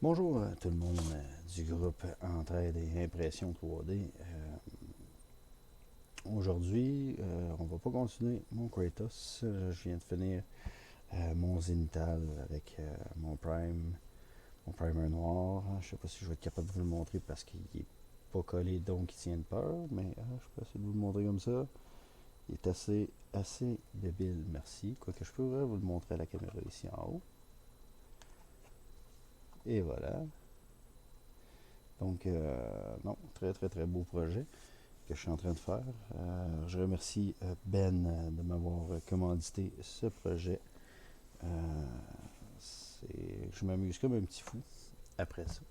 Bonjour à tout le monde du groupe Entraide et Impression 3D. Aujourd'hui, on va pas continuer mon Kratos. Je viens de finir mon Zenital avec mon primer noir. Je sais pas si je vais être capable de vous le montrer parce qu'il est pas collé donc il tient de peur, mais je peux essayer de vous le montrer comme ça. Il est assez débile, merci. Quoique je pourrais vous le montrer à la caméra ici en haut. Et voilà. Donc, non, très beau projet que je suis en train de faire. Je remercie Ben de m'avoir commandité ce projet. Je m'amuse comme un petit fou après ça.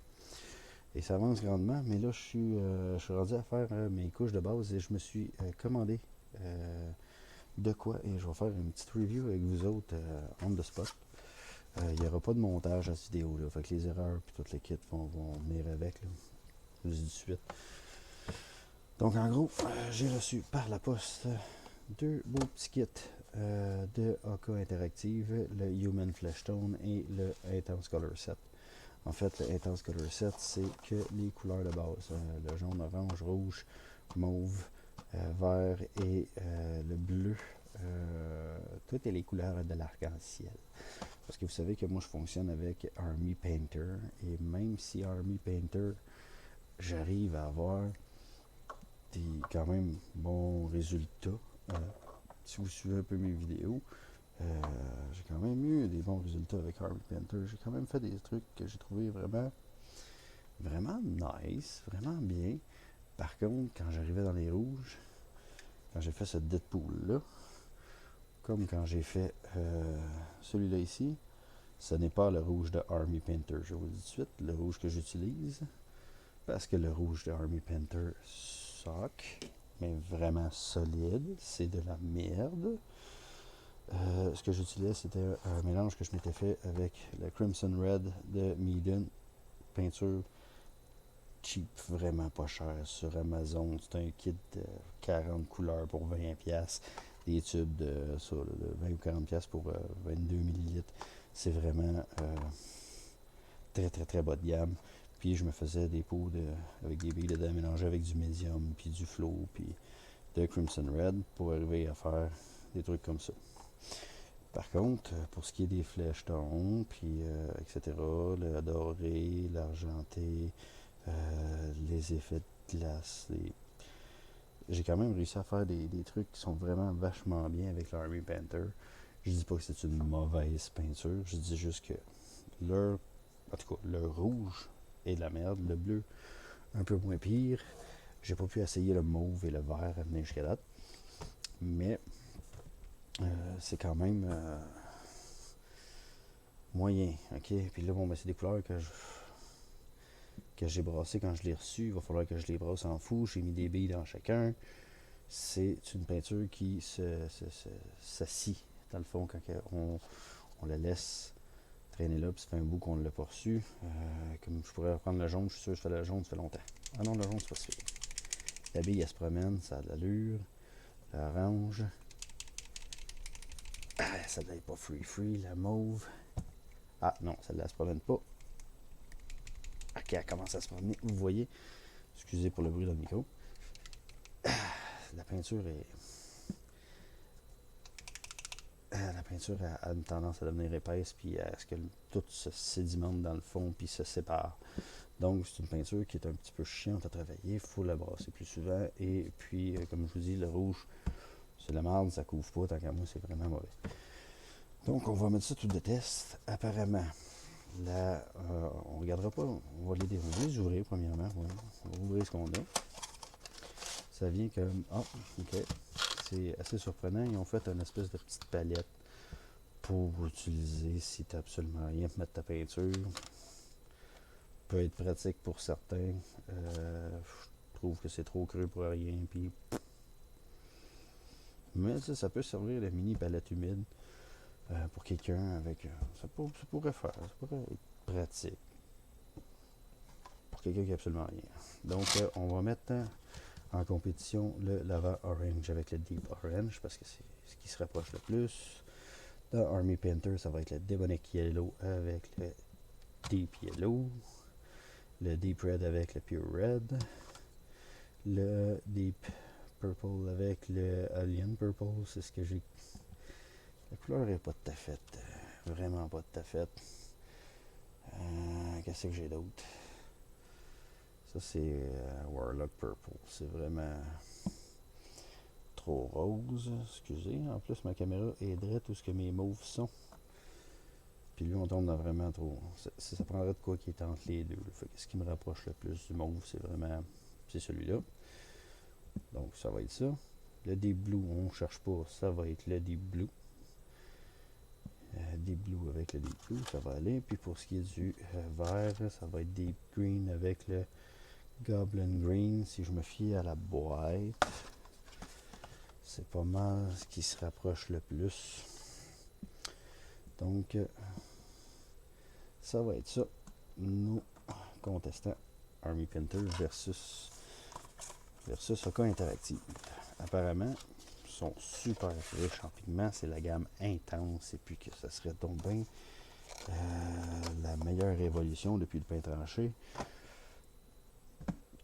Et ça avance grandement, mais là je suis rendu à faire mes couches de base et je me suis commandé de quoi et je vais faire une petite review avec vous autres on the spot. Il n'y aura pas de montage à cette vidéo là, fait que les erreurs et toutes les kits vont venir avec. Là. Je vous dis tout de suite. Donc en gros, j'ai reçu par la poste deux beaux petits kits de AK Interactive, le Human Fleshstone et le Intense Color Set. En fait, le Intense Color Set, c'est que les couleurs de base, le jaune, orange, rouge, mauve, vert et le bleu. Toutes les couleurs de l'arc-en-ciel. Parce que vous savez que moi je fonctionne avec Army Painter et même si Army Painter, j'arrive à avoir des quand même bons résultats. Si vous suivez un peu mes vidéos, j'ai quand même eu des bons résultats avec Army Painter. J'ai quand même fait des trucs que j'ai trouvé vraiment nice, vraiment bien. Par contre, quand j'arrivais dans les rouges, quand j'ai fait ce Deadpool-là, comme quand j'ai fait celui-là ici, ce n'est pas le rouge de Army Painter. Je vous le dis tout de suite, le rouge que j'utilise, parce que le rouge de Army Painter suck, mais vraiment solide, c'est de la merde. Ce que j'utilisais, c'était un mélange que je m'étais fait avec le Crimson Red de Meeden, peinture cheap, vraiment pas cher sur Amazon. C'est un kit de 40 couleurs pour 20$. Des tubes de 20 ou 40$ pour 22 millilitres. C'est vraiment très bas de gamme. Puis je me faisais des pots avec des billes dedans mélangées avec du médium, puis du flow, puis de Crimson Red pour arriver à faire des trucs comme ça. Par contre, pour ce qui est des flèches tons, puis etc., le doré, l'argenté, les effets de glace, j'ai quand même réussi à faire des trucs qui sont vraiment vachement bien avec l'Army Panther. Je dis pas que c'est une mauvaise peinture, je dis juste que en tout cas, le rouge est de la merde, le bleu un peu moins pire. J'ai pas pu essayer le mauve et le vert à venir jusqu'à date, mais c'est quand même moyen, ok? Puis là, bon, ben, c'est des couleurs que j'ai brassées quand je l'ai reçu. Il va falloir que je les brasse en fou. J'ai mis des billes dans chacun. C'est une peinture qui s'assit, dans le fond, quand on la laisse traîner là, puis ça fait un bout qu'on ne l'a pas reçu. Comme je pourrais reprendre le jaune, je suis sûr que je fais le jaune, ça fait longtemps. Ah non, le jaune, c'est pas si pire. La bille, elle se promène, ça a de l'allure. L'orange. Ah, celle-là n'est pas free. La mauve. Ah non, celle-là, elle se promène pas. Ok, elle commence à se promener. Vous voyez, excusez pour le bruit dans le micro. La peinture est. La peinture a une tendance à devenir épaisse, puis à ce que tout se sédimente dans le fond, puis se sépare. Donc, c'est une peinture qui est un petit peu chiante à travailler. Il faut la brasser plus souvent. Et puis, comme je vous dis, le rouge, c'est la merde, ça couvre pas. Tant qu'à moi, c'est vraiment mauvais. Donc, on va mettre ça tout de test. Apparemment, là, on regardera pas. On va les ouvrir premièrement. Ouais. On va ouvrir ce qu'on a. Ça vient comme. Ah, ok. C'est assez surprenant. Ils ont fait une espèce de petite palette pour utiliser si tu n'as absolument rien pour mettre ta peinture. Peut être pratique pour certains. Je trouve que c'est trop creux pour rien. Puis... Mais ça peut servir de mini palette humide pour quelqu'un avec. Ça pourrait faire. Ça pourrait être pratique pour quelqu'un qui n'a absolument rien. Donc, on va mettre en compétition le Lava Orange avec le Deep Orange parce que c'est ce qui se rapproche le plus. Dans Army Painter, ça va être le Demonic Yellow avec le Deep Yellow, le Deep Red avec le Pure Red, le Deep Purple avec le Alien Purple. C'est ce que j'ai. La couleur n'est pas tout à fait, vraiment pas tout à fait. Qu'est-ce que j'ai d'autre? Ça, c'est Warlock Purple. C'est vraiment trop rose. Excusez. En plus, ma caméra aiderait tout ce que mes mauves sont. Puis lui, on tombe dans vraiment trop. Ça prendrait de quoi qui est entre les deux. Fait que ce qui me rapproche le plus du mauve, c'est vraiment. C'est celui-là. Donc, ça va être ça. Le Deep Blue, on ne cherche pas. Ça va être le Deep Blue. Deep Blue avec le Deep Blue, ça va aller. Puis pour ce qui est du vert, ça va être Deep Green avec le Goblin Green. Si je me fie à la boîte, c'est pas mal ce qui se rapproche le plus. Donc, ça va être ça. Nous contestants Army Painter versus Oka Interactive. Apparemment, sont super riches en pigments. C'est la gamme intense et puis que ça serait donc bien la meilleure évolution depuis le pain tranché.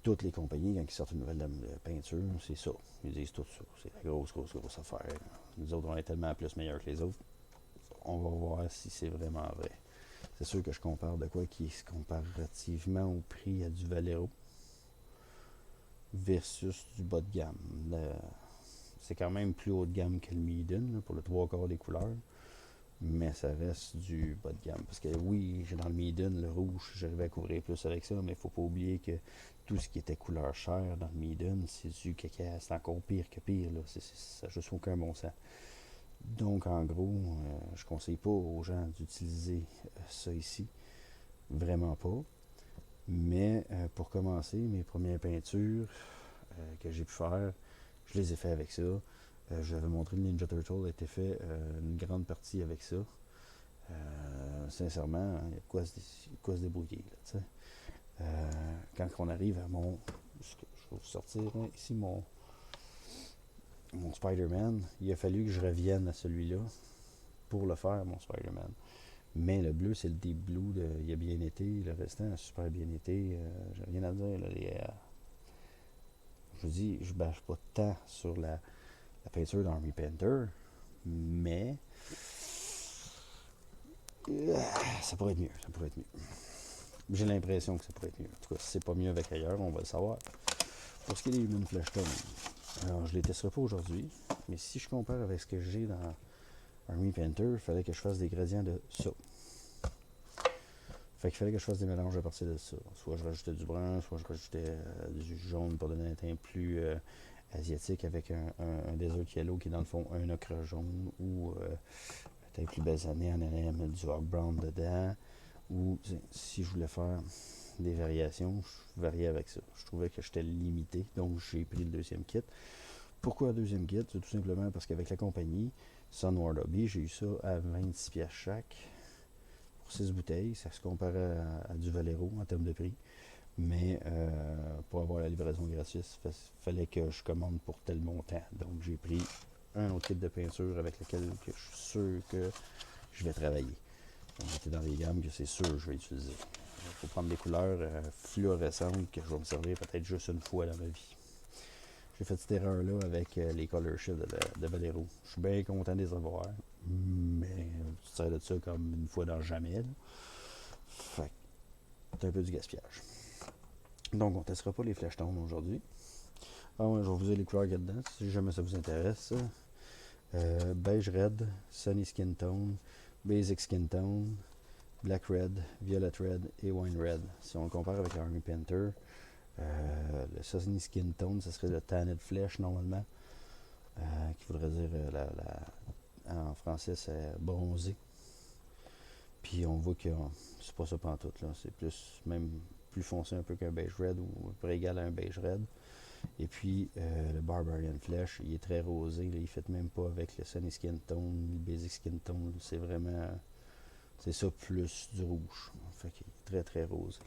Toutes les compagnies, quand ils sortent une nouvelle peinture, c'est ça. Ils disent tout ça. C'est la grosse affaire. Nous autres, on est tellement plus meilleurs que les autres. On va voir si c'est vraiment vrai. C'est sûr que je compare de quoi qui est comparativement au prix à du Valero versus du bas de gamme. C'est quand même plus haut de gamme que le Meeden pour le 3/4 des couleurs, mais ça reste du bas de gamme. Parce que oui, j'ai dans le Meeden, le rouge, j'arrivais à couvrir plus avec ça, mais il ne faut pas oublier que tout ce qui était couleur chère dans le Meeden, c'est du caca, c'est encore pire que pire. Là. Ça n'a juste aucun bon sens. Donc, en gros, je ne conseille pas aux gens d'utiliser ça ici. Vraiment pas. Mais pour commencer, mes premières peintures que j'ai pu faire, je les ai fait avec ça. J'avais montré le Ninja Turtle a été fait une grande partie avec ça. Sincèrement, il y a de quoi se débrouiller. Là, quand on arrive à mon... Je vais vous sortir ici mon Spider-Man. Il a fallu que je revienne à celui-là pour le faire, mon Spider-Man. Mais le bleu, c'est le Deep Blue. Il a bien été. Le restant a super bien été. J'ai rien à dire. Là, je vous dis, je bâche pas tant sur la peinture d'Army Painter, mais ça pourrait être mieux. J'ai l'impression que ça pourrait être mieux. En tout cas, si c'est pas mieux avec ailleurs, on va le savoir. Pour ce qui est des Human Flesh Tone, alors je les testerai pas aujourd'hui, mais si je compare avec ce que j'ai dans Army Painter, il fallait que je fasse des gradients de ça. Fait qu'il fallait que je fasse des mélanges à partir de ça. Soit je rajoutais du brun, soit je rajoutais du jaune pour donner un teint plus asiatique avec un Desert Yellow qui est dans le fond un ocre jaune, ou un teint plus basané en allant mettre du Hawk Brown dedans, ou si je voulais faire des variations, je variais avec ça. Je trouvais que j'étais limité, donc j'ai pris le deuxième kit. Pourquoi le deuxième kit? C'est tout simplement parce qu'avec la compagnie Sunward Hobby, j'ai eu ça à 26$ chaque. 6 bouteilles, ça se compare à du Valero en termes de prix, mais pour avoir la livraison gratuite, il fallait que je commande pour tel montant. Donc j'ai pris un autre type de peinture avec lequel que je suis sûr que je vais travailler. Donc j'étais dans les gammes que c'est sûr que je vais utiliser. Il faut prendre des couleurs fluorescentes que je vais me servir peut-être juste une fois dans ma vie. J'ai fait cette erreur-là avec les Color Shift de Valero. Je suis bien content de les avoir, mais tu sers de ça comme une fois dans jamais. Là. Fait que c'est un peu du gaspillage. Donc, on ne testera pas les Flesh Tones aujourd'hui. Ah ouais, je vais vous dire les couleurs qu'il y a dedans, si jamais ça vous intéresse. Beige Red, Sunny Skin Tone, Basic Skin Tone, Black Red, Violet Red et Wine Red. Si on le compare avec l'Army Painter, le Sunny Skin Tone, ce serait le Tanned Flesh normalement, qui voudrait dire en français c'est bronzé. Puis on voit que c'est pas ça pantoute là, c'est même plus foncé un peu qu'un beige red ou à peu près égal à un beige red. Et puis le Barbarian Flesh, il est très rosé, là, il ne fait même pas avec le Sunny Skin Tone, le Basic Skin Tone, c'est vraiment c'est ça plus du rouge. Fait qu'il est très très rosé.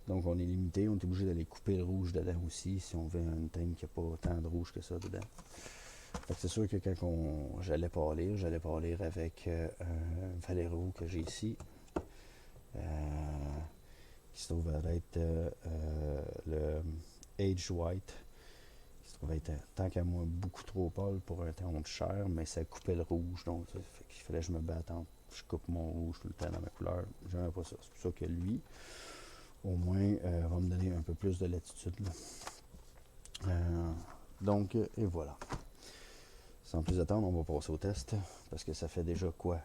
Donc on est limité, on est obligé d'aller couper le rouge dedans aussi si on veut une teinte qui n'a pas tant de rouge que ça dedans. Fait que c'est sûr que quand j'allais pâlir avec un Valero que j'ai ici. qui se trouve à être le Age White, qui se trouve être, tant qu'à moi, beaucoup trop pâle pour un teint de chair, mais ça coupait le rouge, donc il fallait que je me batte entre je coupe mon rouge tout le temps dans ma couleur. J'aimais pas ça. C'est pour ça que lui, au moins, va me donner un peu plus de latitude. Donc, et voilà. Sans plus attendre, on va passer au test, parce que ça fait déjà quoi?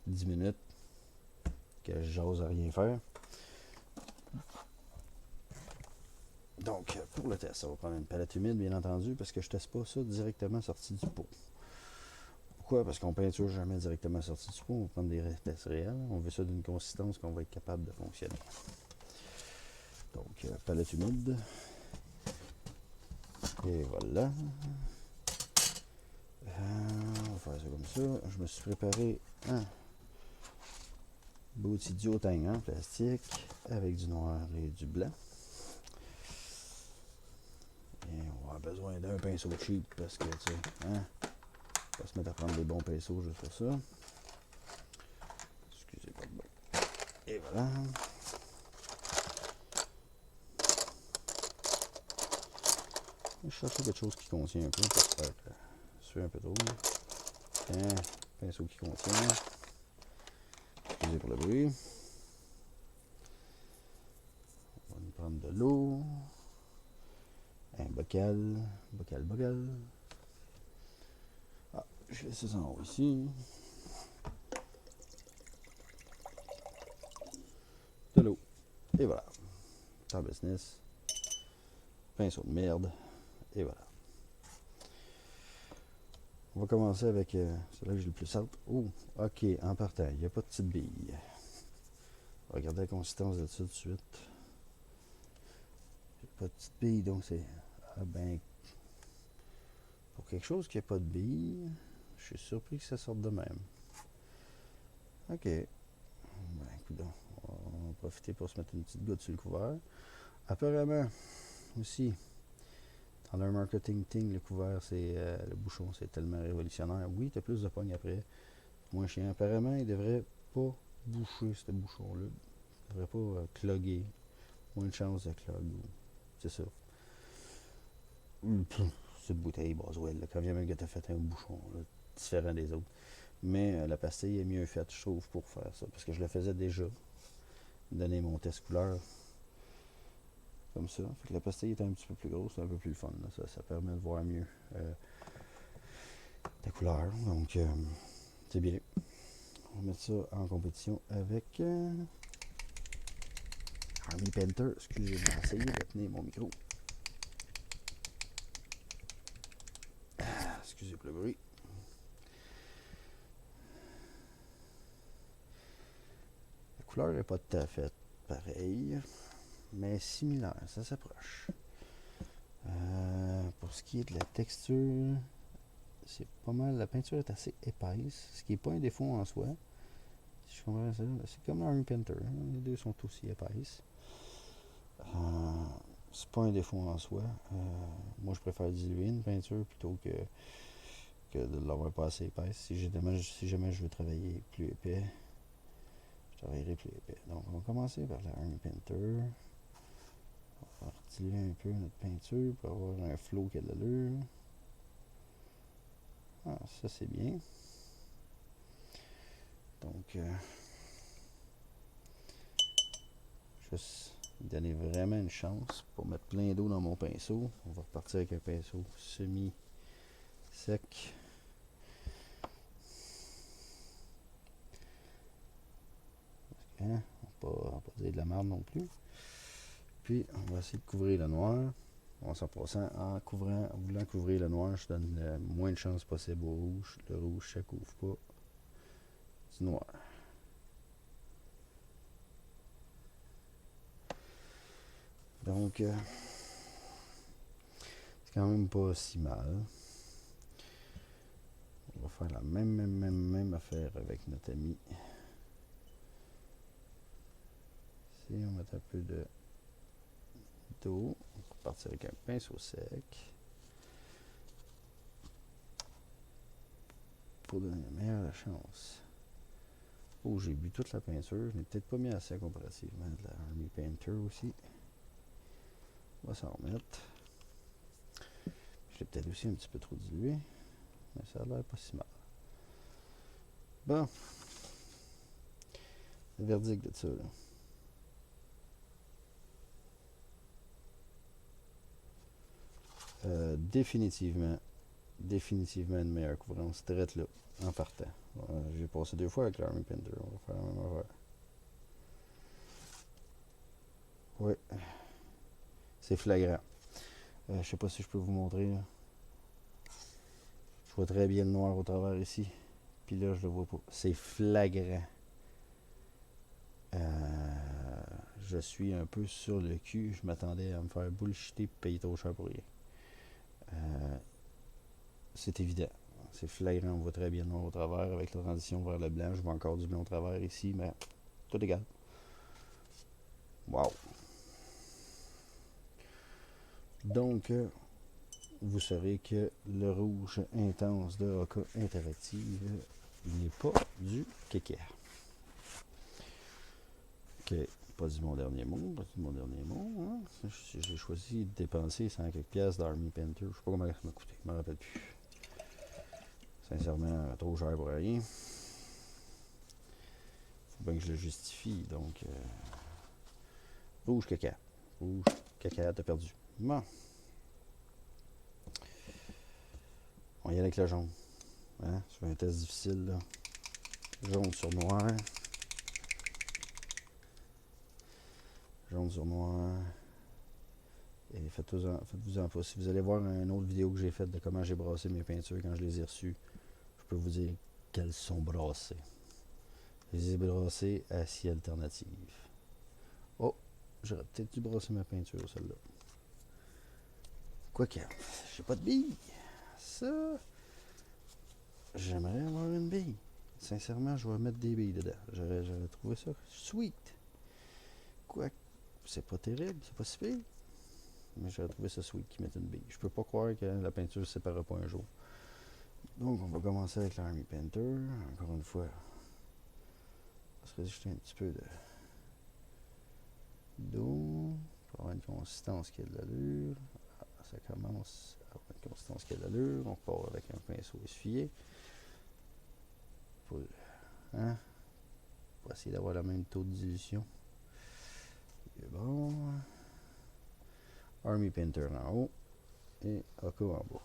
10 minutes que j'ose à rien faire. Donc, pour le test, ça va prendre une palette humide, bien entendu, parce que je ne teste pas ça directement sorti du pot. Pourquoi? Parce qu'on peinture jamais directement sorti du pot. On va prendre des tests réels. On veut ça d'une consistance qu'on va être capable de fonctionner. Donc, palette humide. Et voilà. On va faire ça comme ça. Je me suis préparé un bouti duotang en plastique avec du noir et du blanc. Et on va avoir besoin d'un pinceau cheap parce que, tu sais, hein, on va se mettre à prendre des bons pinceaux juste pour ça. Excusez pas de bon. Et voilà. Je cherche quelque chose qui contient un peu pour faire suer un peu d'eau. Un pinceau qui contient. Excusez pour le bruit. On va nous prendre de l'eau. Un bocal. Bocal. Ah, je laisse ça en haut ici. De l'eau. Et voilà. Temps business. Pinceau de merde. Et voilà. On va commencer avec celui-là que j'ai le plus hâte. Oh, ok, en partant, il n'y a pas de petite bille. Regardez la consistance de ça tout de suite. Il n'y a pas de petite bille, donc c'est... Ah ben... Pour quelque chose qui n'a pas de bille, je suis surpris que ça sorte de même. Ok. Ben, écoute, on va profiter pour se mettre une petite goutte sur le couvert. Apparemment, aussi... Dans leur marketing thing, le couvert, c'est le bouchon, c'est tellement révolutionnaire. Oui, tu as plus de pogne après, moins chiant. Apparemment, il devrait pas boucher ce bouchon-là. Il devrait pas cloguer. Moins de chance de clog. C'est ça. Cette bouteille Boswell, là, quand vient même que tu as fait un bouchon là, différent des autres. Mais la pastille est mieux faite, je trouve, pour faire ça. Parce que je le faisais déjà. Donner mon test couleur. Comme ça. Fait que la pastille est un petit peu plus grosse, c'est un peu plus le fun. Là. Ça permet de voir mieux la couleur. Donc, c'est bien. On va mettre ça en compétition avec Army Painter. Excusez, je vais essayer de tenir mon micro. Excusez pour le bruit. La couleur n'est pas tout à fait pareille, mais similaire, ça s'approche. Pour ce qui est de la texture, c'est pas mal. La peinture est assez épaisse, ce qui n'est pas un défaut en soi. Si je comprends ça, c'est comme Army Painter, hein, les deux sont aussi épaisses. C'est pas un défaut en soi. Moi, je préfère diluer une peinture plutôt que de l'avoir pas assez épaisse. Si jamais je veux travailler plus épais, je travaillerai plus épais. Donc, on va commencer par la Army Painter. On va diluer un peu notre peinture pour avoir un flow qui a de l'allure. Ah, ça c'est bien. Donc, juste donner vraiment une chance pour mettre plein d'eau dans mon pinceau. On va repartir avec un pinceau semi-sec. Hein? On va pas dire de la merde non plus. Puis, on va essayer de couvrir le noir. En s'en passant, en voulant couvrir le noir, je donne le moins de chance possible au rouge. Le rouge, ça couvre pas du noir. Donc, c'est quand même pas si mal. On va faire la même affaire avec notre ami. Si on met un peu d'eau, on va partir avec un pinceau sec pour donner la meilleure chance Oh, j'ai bu toute la peinture. Je n'ai peut-être pas mis assez comparativement de la Army Painter aussi. On va s'en remettre. Je l'ai peut-être aussi un petit peu trop dilué. Mais ça a l'air pas si mal. Bon. Le verdict de ça, là. Définitivement une meilleure couvrance. Direct là, en partant. J'ai passé 2 fois avec l'Army Painter. On va faire la même affaire. Oui, c'est flagrant. Je sais pas si je peux vous montrer. Là. Je vois très bien le noir au travers ici. Puis là, je le vois pas. C'est flagrant. Je suis un peu sur le cul. Je m'attendais à me faire bullshiter et payer trop cher pour rien. C'est évident. C'est flagrant. On voit très bien le noir au travers avec la transition vers le blanc. Je vois encore du blanc au travers ici, mais tout égal. Wow. Donc, vous saurez que le rouge intense de AK Interactive n'est pas du kéké. Ok, pas dit mon dernier mot, Hein? J'ai choisi de dépenser 100 quelques piastres d'Army Painter. Je sais pas comment ça m'a coûté, je me rappelle plus. Sincèrement, trop cher pour rien. Faut bien que je le justifie, donc... rouge caca. Rouge caca, t'as perdu. Bon. On va y aller avec le jaune. Hein? C'est un test difficile, là. Jaune sur noir. Jaune sur noir. Et faites-vous-en pas. Si vous allez voir une autre vidéo que j'ai faite de comment j'ai brassé mes peintures quand je les ai reçues, je peux vous dire qu'elles sont brassées. Je les ai brassées à scie alternative. Oh, j'aurais peut-être dû brasser ma peinture, celle-là. Quoique, j'ai pas de bille. Ça, j'aimerais avoir une bille. Sincèrement, je vais mettre des billes dedans. J'aurais trouvé ça sweet. Quoique, c'est pas terrible, c'est pas si pire. Mais j'aurais trouvé ça sweet qu'ils mettent une bille. Je peux pas croire que la peinture ne se séparera pas un jour. Donc, on va commencer avec l'Army Painter. Encore une fois, on va se rajouter un petit peu d'eau pour avoir une consistance qui a de l'allure. Ah, ça commence à avoir une consistance qui a de l'allure. On part avec un pinceau essuyé pour, hein, pour essayer d'avoir le même taux de dilution. Et bon. Army Painter en haut et AK en bas.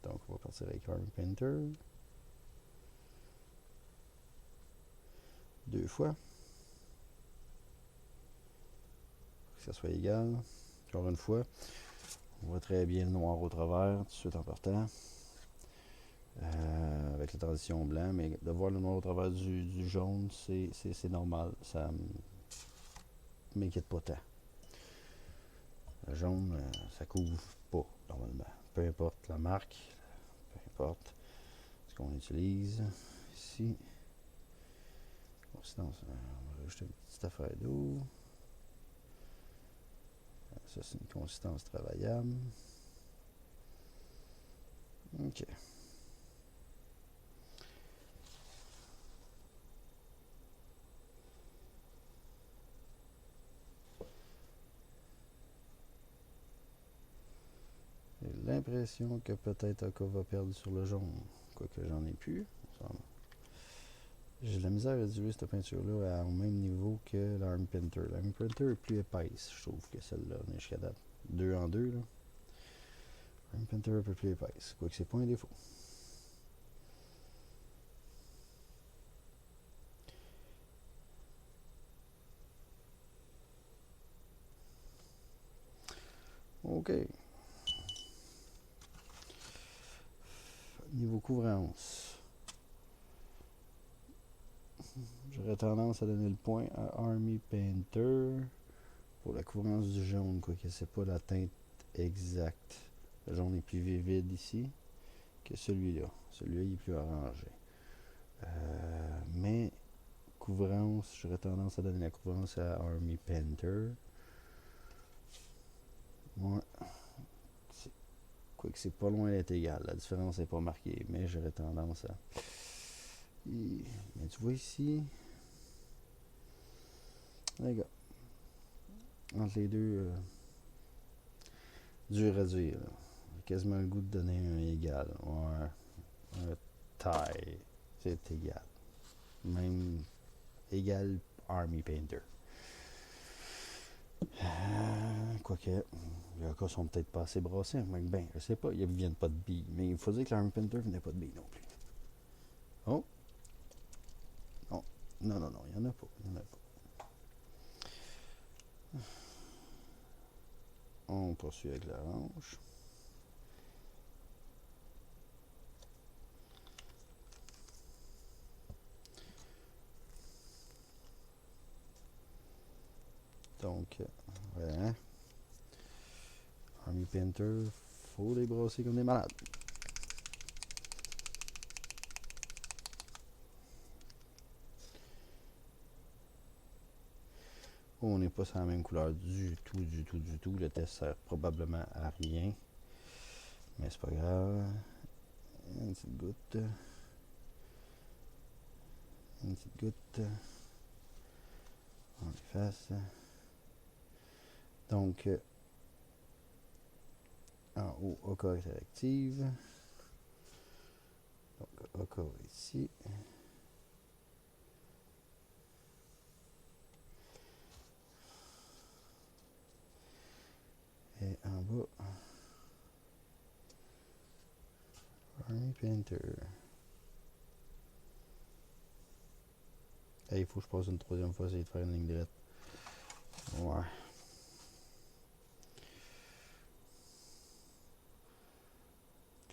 Donc, on va partir avec Army Painter. 2 fois. Que ça soit égal. Encore une fois. On voit très bien le noir au travers, tout de suite en partant. Avec la transition blanc, mais de voir le noir au travers du jaune, c'est normal. Ça m'inquiète pas tant. Le jaune, ça couvre pas, normalement. Peu importe la marque, peu importe ce qu'on utilise. Ici, consistance, on va rajouter une petite affaire d'eau. Ça, c'est une consistance travaillable. OK. J'ai l'impression que peut-être AK va perdre sur le jaune. Quoique j'en ai plus. J'ai de la misère à diluer cette peinture-là au même niveau que l'Army Painter. L'Army Painter est plus épaisse, je trouve, que celle-là. On est jusqu'à date 2 en 2. L'Army Painter est un peu plus épaisse. Quoique c'est pas un défaut. OK. Niveau couvrance. J'aurais tendance à donner le point à Army Painter pour la couvrance du jaune, quoique c'est pas la teinte exacte. Le jaune est plus vivide ici que celui-là. Celui-là, il est plus orangé. Mais couvrance, j'aurais tendance à donner la couvrance à Army Painter. Ouais. Quoique c'est pas loin d'être égal. La différence n'est pas marquée, mais j'aurais tendance à... Mais tu vois ici, Les gars, entre les deux, dur à dire. J'ai quasiment le goût de donner un égal. Ouais, un tie, c'est égal. Même égal Army Painter. Quoique, les gars sont peut-être pas assez brassés. Mais ben, je sais pas, ils viennent pas de billes. Mais il faut dire que l'Army Painter venait pas de billes non plus. Oh! Non, non, non, non, il n'y en a pas. Il y en a pas. On poursuit avec l'orange. Donc, voilà. Army Painter, faut les brasser comme des malades. On n'est pas sur la même couleur du tout, du tout, du tout. Le test sert probablement à rien. Mais c'est pas grave. Une petite goutte. Une petite goutte. On efface. Donc, en haut, OK interactive. Donc, OK ici. Et en bas, Army Painter. Hey, il faut que je passe une troisième fois, essayer de faire une ligne droite. Ouais.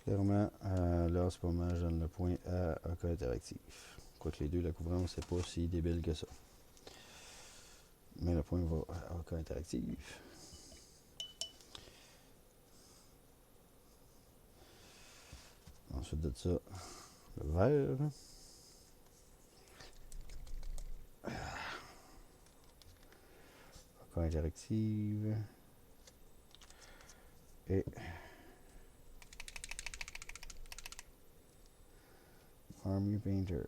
Clairement, là, en ce moment, je donne le point à OK interactif. Quoique les deux, la couvrance, c'est pas si débile que ça. Mais le point va à OK interactif. Ensuite de ça, le vert. OK interactive. Et Army Painter.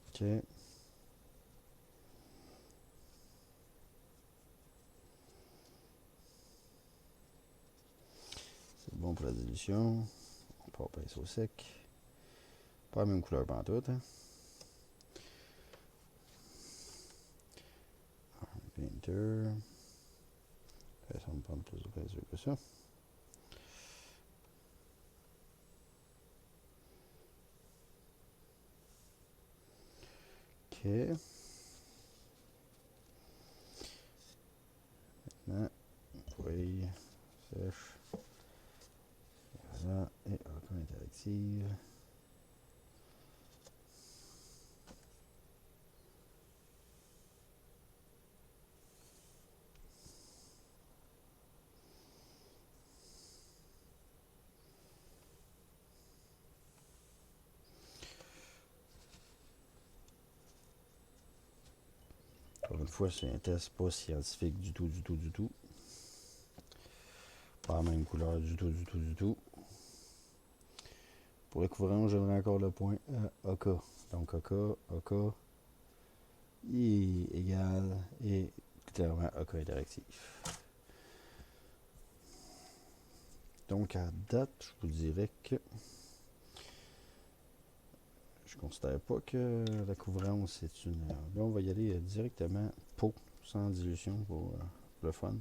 OK. C'est bon pour la dilution. On part pinceau sec. Pas la même couleur pantoute. Hein? Army Painter. Ça va me prendre plus de pinceau que ça. OK. Maintenant, feuille sèche. Voilà. Et encore interactive. Encore une fois, c'est un test pas scientifique du tout, du tout, du tout. Pas la même couleur du tout, du tout, du tout. Pour les couvrants, j'aimerais encore le point à OK. Donc OK, OK, I égale et clairement OK interactif. Donc à date, je vous dirais que je considère pas que la couvrance est une. Là, on va y aller directement peau, sans dilution pour le fun.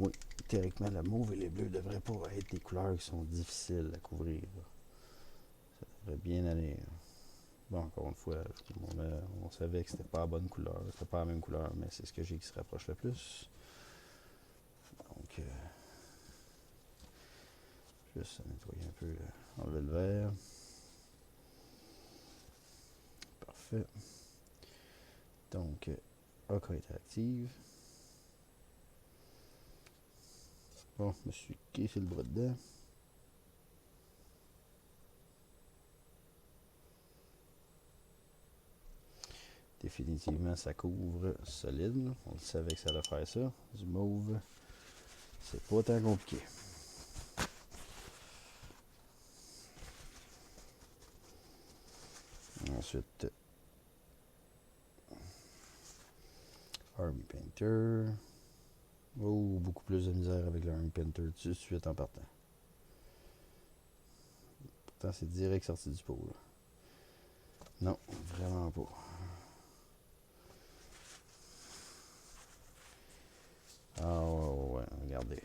Oui, théoriquement, le mauve et les bleus ne devraient pas être des couleurs qui sont difficiles à couvrir. Ça devrait bien aller. Bon, encore une fois, on savait que c'était pas la bonne couleur, c'était pas la même couleur, mais c'est ce que j'ai qui se rapproche le plus. Donc, juste nettoyer un peu, enlever le vert. Parfait. Donc, OK interactive. Bon, je me suis cassé le bras dedans. Définitivement, ça couvre solide. On le savait que ça allait faire ça. Du mauve, C'est pas tant compliqué. Ensuite, Army Painter. Oh, beaucoup plus de misère avec le Army Painter tout de suite en partant. Pourtant, c'est direct sorti du pot. Là. Non, vraiment pas. Ah ouais, regardez.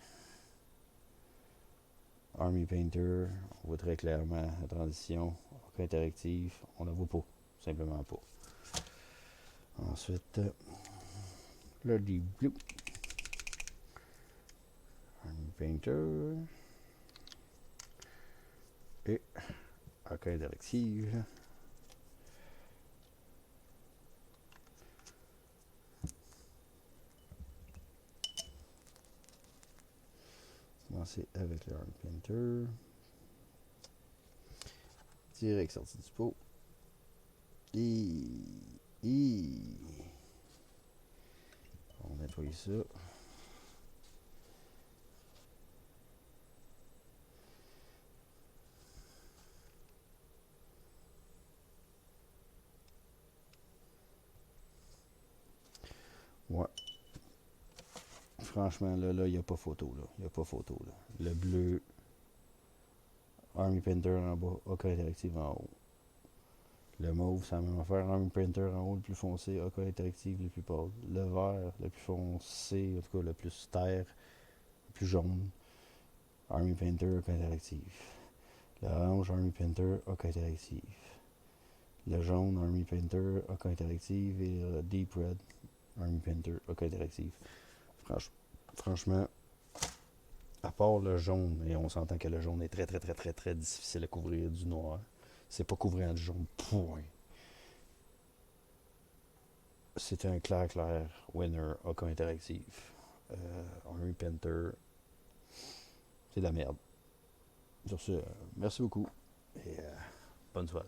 Army Painter, on voit très clairement la transition. Arc interactif, on la voit pas. Simplement pas. Ensuite, le Deep Blue. Army Painter. Et Arc interactive. Commencer avec le Army Painter. Direct sorti du pot. On nettoie ça. Ouais. Franchement, là, il n'y a pas photo. Il n'y a pas photo. Là. Le bleu, Army Painter en bas, AK interactive en haut. Le mauve, c'est la même affaire. Army Painter en haut, le plus foncé, AK interactive le plus pâle. Le vert, le plus foncé, en tout cas le plus terre, le plus jaune. Army Painter, AK interactive. L'orange, Army Painter, AK interactive. Le jaune, Army Painter, AK interactive. Et le Deep Red, Army Painter, AK interactive. Franchement, à part le jaune, et on s'entend que le jaune est très très très très très difficile à couvrir du noir. C'est pas couvrir du jaune, point. C'était un clair winner, AK interactif. Army Painter, c'est de la merde. Sur ce, merci beaucoup et bonne soirée.